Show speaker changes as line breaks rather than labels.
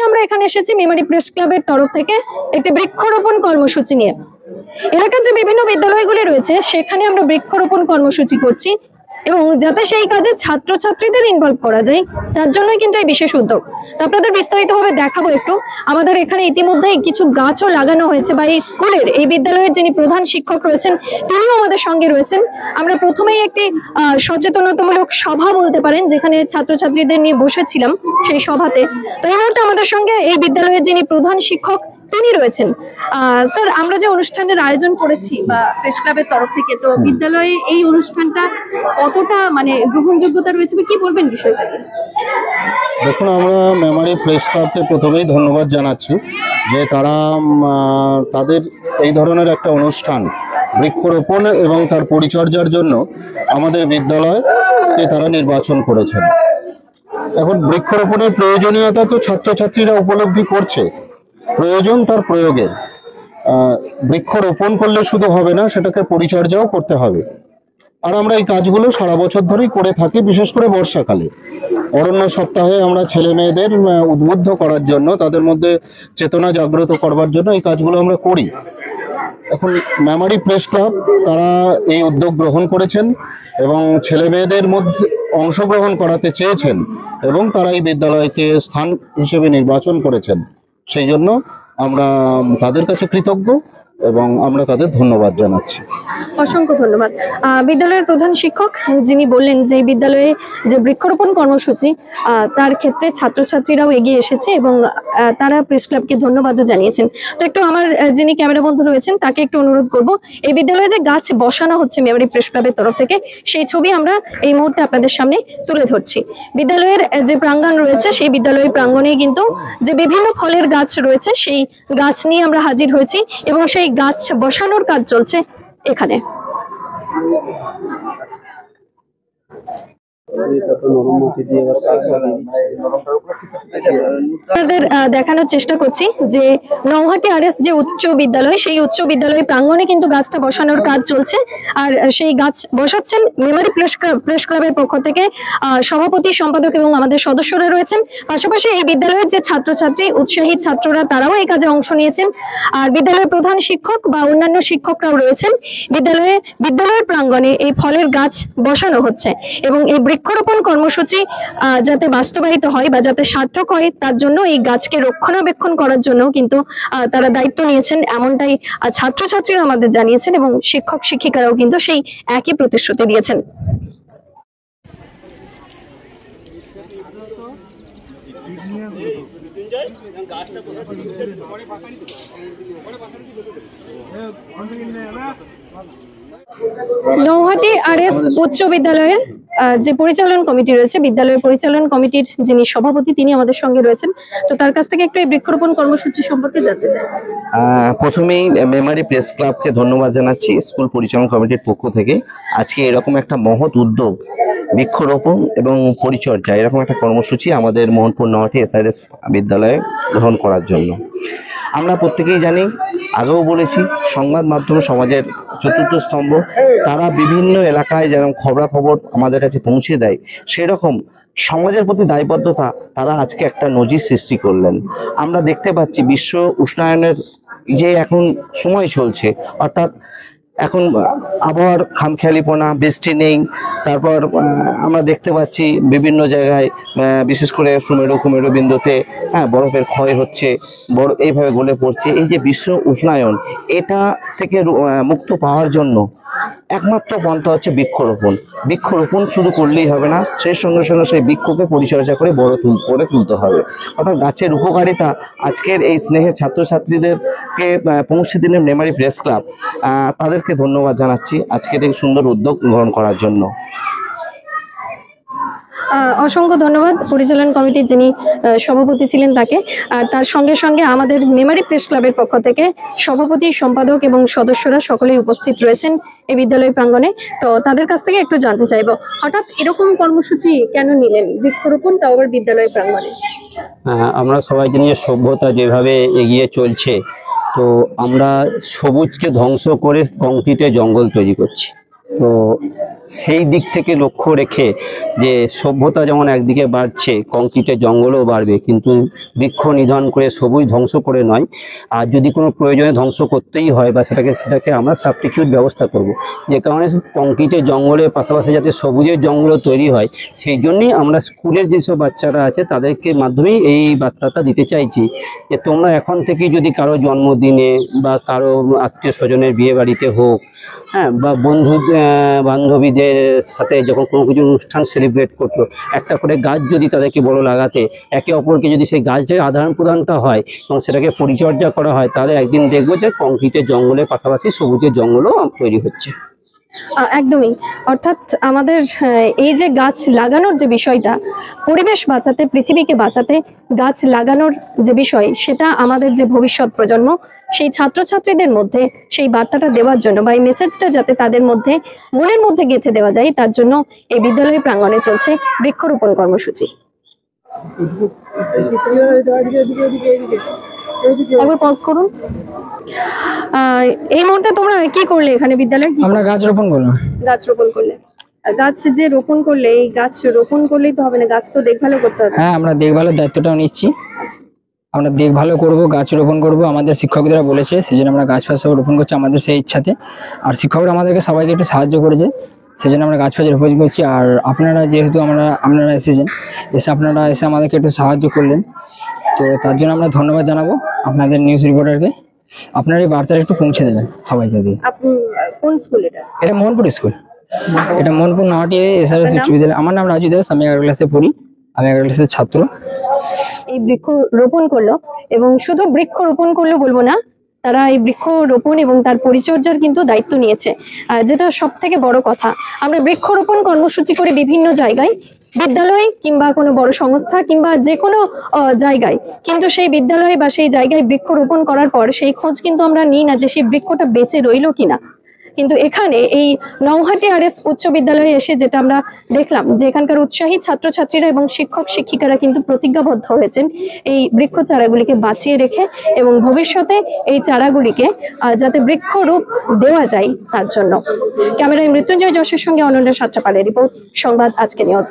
আমরা এখানে এসেছি মেমারি প্রেস ক্লাবের তরফ থেকে একটি বৃক্ষরোপণ কর্মসূচি নিয়ে। এলাকার যে বিভিন্ন বিদ্যালয়গুলি রয়েছে সেখানে আমরা বৃক্ষরোপণ কর্মসূচি করছি এবং যাতে সেই কাজে ছাত্রছাত্রীদের ইনভলভ করা যায় তার জন্যই কিন্তু এই বিশেষ উদ্যোগ। তো আপনাদের বিস্তারিতভাবে দেখাবো একটু। আমাদের এখানে ইতিমধ্যেই কিছু গাছও লাগানো হয়েছে বা এই স্কুলের এই বিদ্যালয়ের যিনি প্রধান শিক্ষক রয়েছেন তিনিও আমাদের সঙ্গে রয়েছেন। আমরা প্রথমেই একটি সচেতনতামূলক সভা বলতে পারেন যেখানে ছাত্রছাত্রীদের নিয়ে বসেছিলাম সেই সভাতে। তো এই মুহূর্তে আমাদের সঙ্গে এই বিদ্যালয়ের যিনি প্রধান শিক্ষক তিনি রয়েছেন। স্যার, আমরা যে অনুষ্ঠানের আয়োজন করেছি বা প্রেস ক্লাবের তরফ থেকে, তো বিদ্যালয়ে এই অনুষ্ঠানটা কতটা মানে গ্রহণযোগ্যতা রয়েছে বা কি বলবেন বিষয়টা?
দেখুন, আমরা মেমারি প্রেস ক্লাবকে প্রথমেই ধন্যবাদ জানাচ্ছি যে তারা তাদের এই ধরনের একটা অনুষ্ঠান বৃক্ষরোপণ এবং তার পরিচর্যার জন্য আমাদের বিদ্যালয়কে তারা নির্বাচন করেছেন। এখন বৃক্ষরোপণের প্রয়োজনীয়তা তো ছাত্রছাত্রীরা উপলব্ধি করছে, প্রয়োজন তার প্রয়োগের। বৃক্ষরোপণ করলে শুধু হবে না, সেটাকে পরিচর্যাও করতে হবে। আর আমরা এই কাজগুলো সারা বছর ধরেই করে থাকি, বিশেষ করে বর্ষাকালে। অরণ্য সপ্তাহে আমরা ছেলে মেয়েদের উদ্বুদ্ধ করার জন্য, তাদের মধ্যে চেতনা জাগ্রত করবার জন্য এই কাজগুলো আমরা করি। এখন মেমারি প্রেস ক্লাব তারা এই উদ্যোগ গ্রহণ করেছেন এবং ছেলে মেয়েদের মধ্যে অংশগ্রহণ করাতে চেয়েছেন এবং তারা এই বিদ্যালয়কে স্থান হিসেবে নির্বাচন করেছেন। সেই জন্য আমরা তাদের কাছে কৃতজ্ঞ এবং আমরা তাদের ধন্যবাদ জানাচ্ছি।
অসংখ্য ধন্যবাদ। বিদ্যালয়ের প্রধান শিক্ষক যিনি বললেন যে বিদ্যালয়ে যে বৃক্ষরোপণ কর্মসূচি তার ক্ষেত্রে ছাত্রছাত্রীরাও এগিয়ে এসেছে এবং তারা প্রেস ক্লাবকে ধন্যবাদও জানিয়েছেন। তো একটু আমার যিনি ক্যামেরা বন্ধু রয়েছেন তাকে একটু অনুরোধ করব, এই বিদ্যালয়ে যে গাছ বসানো হচ্ছে মেমারি প্রেস ক্লাবের তরফ থেকে সেই ছবি আমরা এই মুহূর্তে আপনাদের সামনে তুলে ধরছি। বিদ্যালয়ের যে প্রাঙ্গণ রয়েছে সেই বিদ্যালয়ের প্রাঙ্গণে কিন্তু যে বিভিন্ন ফলের গাছ রয়েছে সেই গাছ নিয়ে আমরা হাজির হয়েছি এবং সেই গাছ বসানোর কাজ চলছে এখানে। আপনাদের দেখানোর চেষ্টা করছি যে নৌহাটি আরএস যে উচ্চ বিদ্যালয়, সেই উচ্চ বিদ্যালয় প্রাঙ্গণে কিন্তু গাছটা বসানোর কাজ চলছে। আর সেই গাছ বসাচ্ছেন মেমারি প্রেস ক্লাবের পক্ষ থেকে সভাপতি, সম্পাদক এবং আমাদের সদস্যরা রয়েছেন। পাশাপাশি এই বিদ্যালয়ের যে ছাত্রছাত্রী, উৎসাহী ছাত্ররা তারাও এই কাজে অংশ নিয়েছেন। আর বিদ্যালয়ের প্রধান শিক্ষক বা অন্যান্য শিক্ষকরাও রয়েছেন। বিদ্যালয়ের প্রাঙ্গণে এই ফলের গাছ বসানো হচ্ছে এবং এই বৃক্ষরোপণ কর্মসূচি যাতে বাস্তবায়িত হয় বা যাতে সার্থক হয় তার জন্য এই গাছকে রক্ষণাবেক্ষণ করার জন্য কিন্তু তারা দায়িত্ব নিয়েছেন, এমনটাই ছাত্রছাত্রীরা আমাদের জানিয়েছেন এবং শিক্ষক শিক্ষিকারাও কিন্তু সেই একই প্রতিশ্রুতি দিয়েছেন। নৌহাটি আরএস উচ্চ বিদ্যালয়ের যে পরিচালন কমিটি রয়েছে, বিদ্যালয়ের পরিচালন কমিটির যিনি সভাপতি তিনি আমাদের সঙ্গে রয়েছেন। তো তার কাছ থেকে একটু এই বৃক্ষরোপণ কর্মসূচি সম্পর্কে জানতে চাই।
প্রথমেই মেমারি প্রেস ক্লাবকে ধন্যবাদ জানাচ্ছি স্কুল পরিচালন কমিটির পক্ষ থেকে। আজকে এরকম একটা মহৎ উদ্যোগ, বৃক্ষরোপণ এবং পরিচর্যা, এরকম একটা কর্মসূচি আমাদের মোহনপুর নৌহাটি এসআরএস বিদ্যালয়ে গ্রহণ করার জন্য। আমরা প্রত্যেকেই জানি, আগেও বলেছি, সংবাদ মাধ্যম সমাজের চতুর্থ স্তম্ভ। তারা বিভিন্ন এলাকায় যেরকম খবরাখবর আমাদের কাছে পৌঁছে দেয়, সেরকম সমাজের প্রতি দায়বদ্ধতা তারা আজকে একটা নজির সৃষ্টি করলেন। আমরা দেখতে পাচ্ছি বিশ্ব উষ্ণায়নের যে এখন সময় চলছে, অর্থাৎ এখন আবহাওয়ার খামখেয়ালিপনা, বৃষ্টি নেই। তারপর আমরা দেখতে পাচ্ছি বিভিন্ন জায়গায়, বিশেষ করে সুমেরু কুমেরু বিন্দুতে বরফের ক্ষয় হচ্ছে, বরফ এইভাবে গলে পড়ছে। এই যে বিশ্ব উষ্ণায়ন, এটা থেকে মুক্ত পাওয়ার জন্য একমাত্র পন্থা হচ্ছে বৃক্ষরোপণ। বৃক্ষরোপণ শুধু করলেই হবে না, সেই সঙ্গে সঙ্গে সেই বৃক্ষকে পরিচর্যা করে করে তুলতে হবে। অর্থাৎ গাছের উপকারিতা আজকের এই স্নেহের ছাত্রছাত্রীদেরকে পৌঁছে দিলেন মেমারি প্রেস ক্লাব। তাদেরকে ধন্যবাদ জানাচ্ছি আজকের এই সুন্দর উদ্যোগ গ্রহণ করার জন্য।
অসংখ্য ধন্যবাদ পরিচালন কমিটির যিনি সভাপতি ছিলেন তাকে। আর তার সঙ্গে সঙ্গে আমাদের মেমারি প্রেস ক্লাবের পক্ষ থেকে সভাপতি, সম্পাদক এবং সদস্যরা সকলেই উপস্থিত রয়েছেন এই বিদ্যালয় প্রাঙ্গণে। তো তাদের কাছ থেকে একটু জানতে চাইবো, হঠাৎ এরকম কর্মসূচি কেন নিলেন, বৃক্ষরোপণ, তাও আবার বিদ্যালয় প্রাঙ্গণে?
আমরা সবাই জানি যে সভ্যতা যেভাবে এগিয়ে চলছে, তো আমরা সবুজকে ধ্বংস করে কংক্রিটের জঙ্গল তৈরি করছি। তো সেই দিক থেকে লক্ষ্য রেখে যে সভ্যতা যেমন একদিকে বাড়ছে, কংক্রিটের জঙ্গলও বাড়বে, কিন্তু বৃক্ষ নিধন করে সবুজ ধ্বংস করে নয়। আর যদি কোনো প্রয়োজনে ধ্বংস করতেই হয় বা সেটাকে আমরা সাবস্টিটিউট ব্যবস্থা করব, যে কারণে কংক্রিটের জঙ্গলের পাশাপাশি যাতে সবুজের জঙ্গলও তৈরি হয়, সেই জন্যই আমরা স্কুলের যেসব বাচ্চারা আছে তাদেরকে মাধ্যমেই এই বার্তাটা দিতে চাইছি যে তোমরা এখন থেকে যদি কারো জন্মদিনে বা কারো আত্মীয় স্বজনের বিয়ে বাড়িতে হোক, হ্যাঁ, বা বান্ধবীদের সাথে যখন কোনো কিছু অনুষ্ঠান সেলিব্রেট করছো, একটা করে গাছ যদি তাদেরকে বড় লাগাতে, একে অপরকে যদি সেই গাছের আদান প্রদানটা হয় এবং সেটাকে পরিচর্যা করা হয়, তাহলে একদিন দেখবো যে কংক্রিটের জঙ্গলের পাশাপাশি সবুজের জঙ্গলও তৈরি হচ্ছে।
একদমই, অর্থাৎ আমাদের এই যে গাছ লাগানোর যে বিষয়টা, পরিবেশ বাঁচাতে, পৃথিবীকে বাঁচাতে গাছ লাগানোর যে বিষয়, সেটা আমাদের যে ভবিষ্যৎ প্রজন্ম, সেই ছাত্রছাত্রীদের মধ্যে সেই বার্তাটা দেওয়ার জন্য বা এই মেসেজটা যাতে তাদের মধ্যে মনের মধ্যে গেঁথে দেওয়া যায়, তার জন্য এই বিদ্যালয় প্রাঙ্গণে চলছে বৃক্ষরোপণ কর্মসূচি। একবার পজ করুন। এই মুহূর্তে তোমরা কি করলে এখানে বিদ্যালয়ে?
আমরা গাছ রোপণ করলাম।
গাছ রোপণ করলে? গাছ যে রোপণ করলে, এই গাছ রোপণ করলেই তো হবে না, গাছ তো দেখভালও করতে হবে।
হ্যাঁ, আমরা দেখভালের দায়িত্বটাও নিচ্ছি। আমরা দেখভালও করব, গাছ রোপণ করব, আমাদের শিক্ষকরা বলেছে, সেই জন্য আমরা গাছ ফাছ সব রোপণ করছি আমাদের সেই ইচ্ছাতে। আর শিক্ষকরা আমাদেরকে সবাইকে একটু সাহায্য করেছে, সেই জন্য আমরা গাছ ফাছ রোপণ করছি। আর আপনারা যেহেতু আপনারা এসেছেন, আপনারা এসে আমাদেরকে একটু সাহায্য করলেন, তো তার জন্য আমরা ধন্যবাদ জানাবো আপনাদের নিউজ রিপোর্টারকে। আপনারা এই বার্তাটা একটু পৌঁছে দেবেন সবাইকে দিয়ে।
আপনি কোন স্কুল?
এটা মোহনপুর স্কুল, এটা মোহনপুর নহাটি এসআরএস উচ্চ বিদ্যালয়। আমার নাম রাজু দাস, আমি 11 ক্লাসে পড়ি, আমি 11 ক্লাসের ছাত্র।
এই বৃক্ষ রোপণ করলো, এবং শুধু বৃক্ষ রোপণ করলো বলবো না, তারা এই বৃক্ষ রোপণ এবং তার পরিচর্যার কিন্তু দায়িত্ব নিয়েছে। যেটা সব থেকে বড় কথা, আমরা বৃক্ষরোপণ কর্মসূচি করে বিভিন্ন জায়গায়, বিদ্যালয় কিংবা কোনো বড় সংস্থা কিংবা যে কোনো জায়গায়, কিন্তু সেই বিদ্যালয়ে বা সেই জায়গায় বৃক্ষরোপণ করার পর সেই খোঁজ কিন্তু আমরা নিই না যে সেই বৃক্ষটা বেঁচে রইলো কিনা। কিন্তু এখানে এই নৌহাটি আরএস উচ্চ বিদ্যালয়ে এসে যেটা আমরা দেখলাম, যে এখানকার উৎসাহী ছাত্রছাত্রীরা এবং শিক্ষক শিক্ষিকারা কিন্তু প্রতিজ্ঞাবদ্ধ হয়েছেন এই বৃক্ষ চারাগুলিকে বাঁচিয়ে রেখে এবং ভবিষ্যতে এই চারাগুলিকে যাতে বৃক্ষরূপ দেওয়া যায় তার জন্য। ক্যামেরায় মৃত্যুঞ্জয় যশের সঙ্গে অনন্যা সাত্রাপালের রিপোর্ট, সংবাদ আজকে নিউজ।